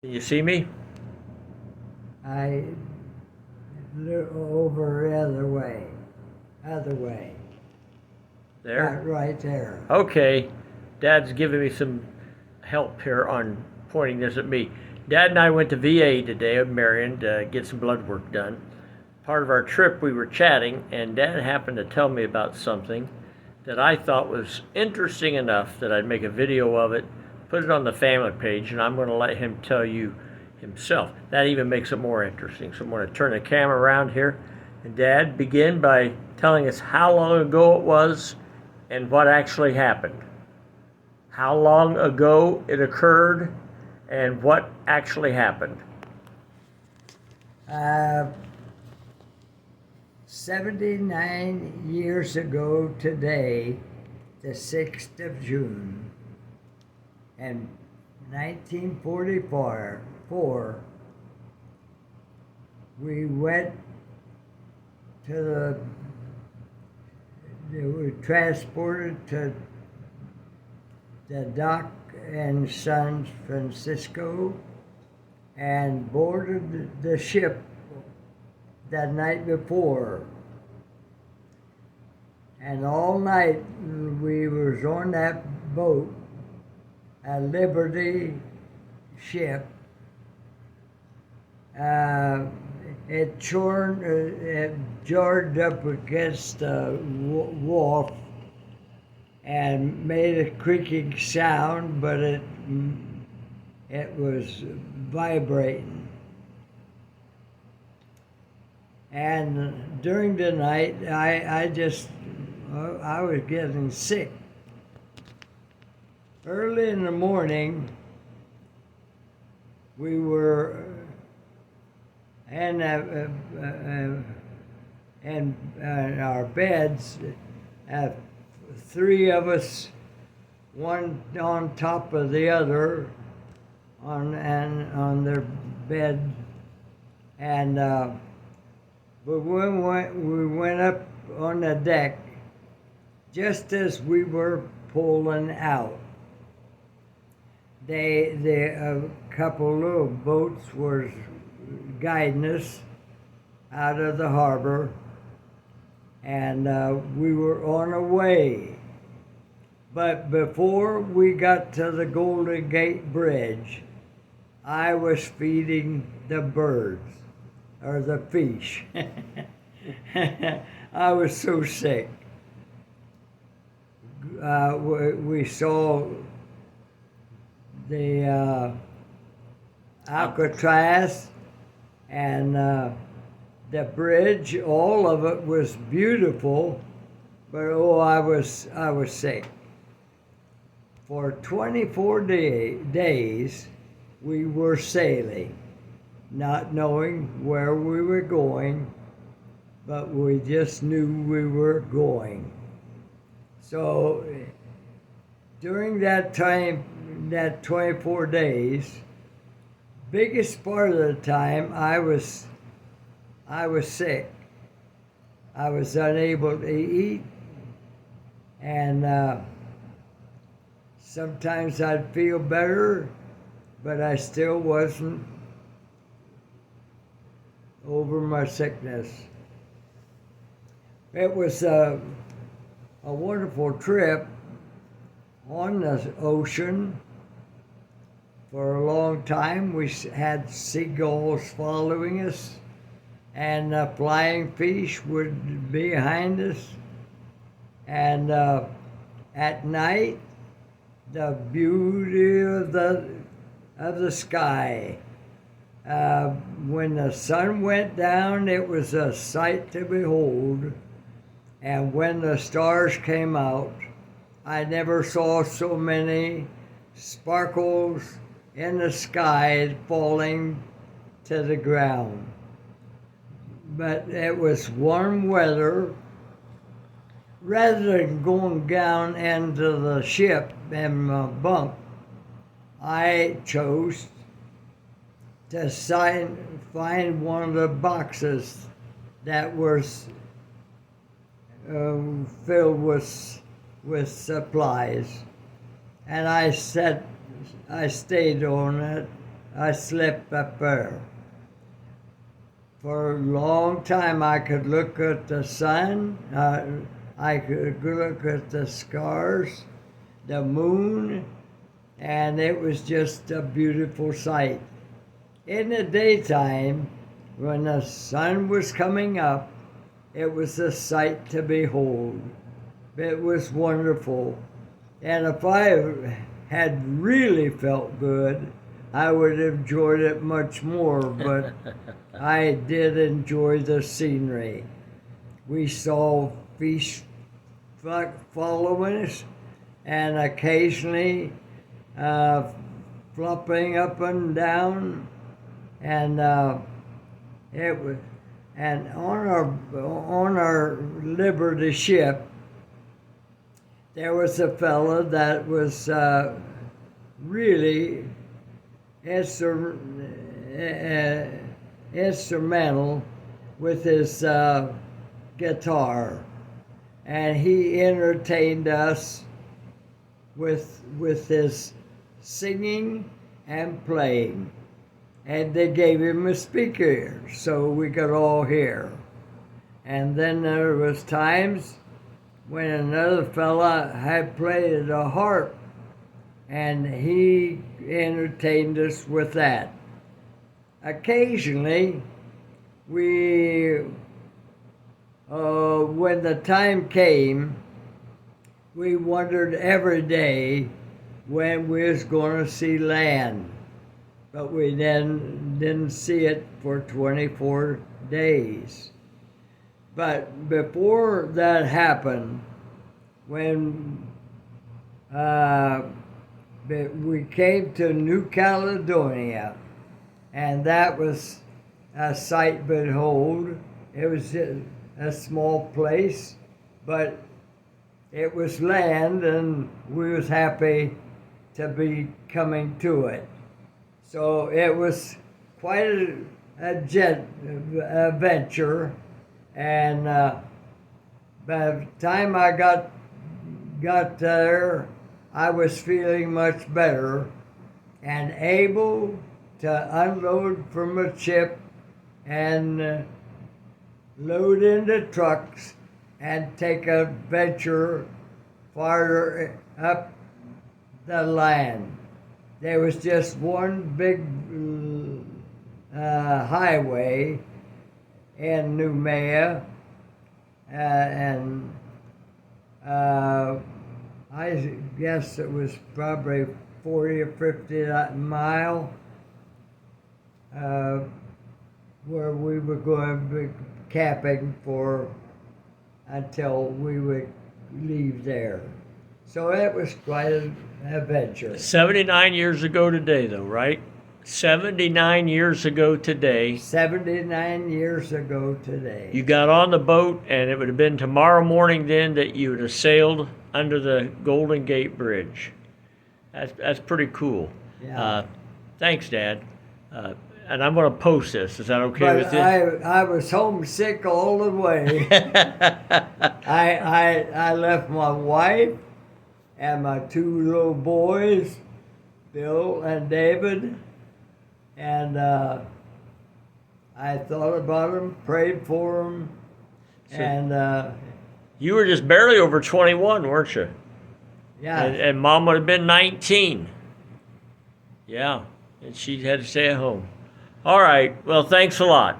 Can you see me? I look over the other way, There? right there. Okay. Dad's giving me some help here on pointing this at me. Dad and I went to VA today at Marion to get some blood work done. Part of our trip, we were chatting, and Dad happened to tell me about something that I thought was interesting enough that I'd make a video of it, put it on the family page, and I'm going to let him tell you himself. That even makes it more interesting. So I'm going to turn the camera around here. And Dad, begin by telling us how long ago it was and what actually happened. How long ago it occurred and what actually happened. Uh, 79 years ago today, the 6th of June, in 1944, we went to they were transported to the dock in San Francisco and boarded the ship that night before. And all night we was on that boat, a Liberty ship. It jarred up against the wharf and made a creaking sound, but it was vibrating. And during the night, I was getting sick. Early in the morning, we were in our beds, three of us, one on top of the other, on their bed, and but when we went up on the deck, just as we were pulling out, a couple of boats were guiding us out of the harbor, and we were on our way. But before we got to the Golden Gate Bridge, I was feeding the birds, or the fish. I was so sick. We saw the Alcatraz and the bridge. All of it was beautiful, but I was sick. For 24 days, we were sailing, not knowing where we were going, but we just knew we were going. So during that time, that 24 days, biggest part of the time I was sick. I was unable to eat, and sometimes I'd feel better, but I still wasn't over my sickness. It was a wonderful trip on the ocean. For a long time, we had seagulls following us, and flying fish would be behind us. And at night, the beauty of the sky. When the sun went down, it was a sight to behold. And when the stars came out, I never saw so many sparkles in the sky falling to the ground. But it was warm weather. Rather than going down into the ship in my bunk, I chose to find one of the boxes that was filled with supplies, and I stayed on it I slept up there. For a long time, I could look at the sun. I could look at the stars, the moon, and it was just a beautiful sight. In the daytime, when the sun was coming up, it was a sight to behold. It was wonderful. And if I had really felt good, I would have enjoyed it much more, but I did enjoy the scenery. We saw fish following us, and occasionally flopping up and down, and it was. And on our Liberty ship, there was a fellow that was really instrumental with his guitar, and he entertained us with his singing and playing, and they gave him a speaker so we could all hear. And then there was times when another fella had played a harp, and he entertained us with that. Occasionally, when the time came, we wondered every day when we was going to see land, but we then didn't see it for 24 days. But before that happened, when we came to New Caledonia, and that was a sight to behold. It was a small place, but it was land, and we was happy to be coming to it. So it was quite a adventure, and by the time I got there, I was feeling much better and able to unload from a ship and load into trucks and take a venture farther up the land. There was just one big highway in Noumea, and I guess it was probably 40 or 50 mile where we were going to be camping for until we would leave there. So it was quite an adventure. 79 years ago today, though, right? 79 years ago today. 79 years ago today. You got on the boat, and it would have been tomorrow morning then that you would have sailed under the Golden Gate Bridge. That's pretty cool. Yeah. Thanks, Dad. And I'm going to post this. Is that okay But with you? I was homesick all the way. I left my wife and my two little boys, Bill and David, and I thought about them, prayed for them, and You were just barely over 21, weren't you? yeah. And Mom would have been 19. Yeah, and she had to stay at home. All right. Well, thanks a lot.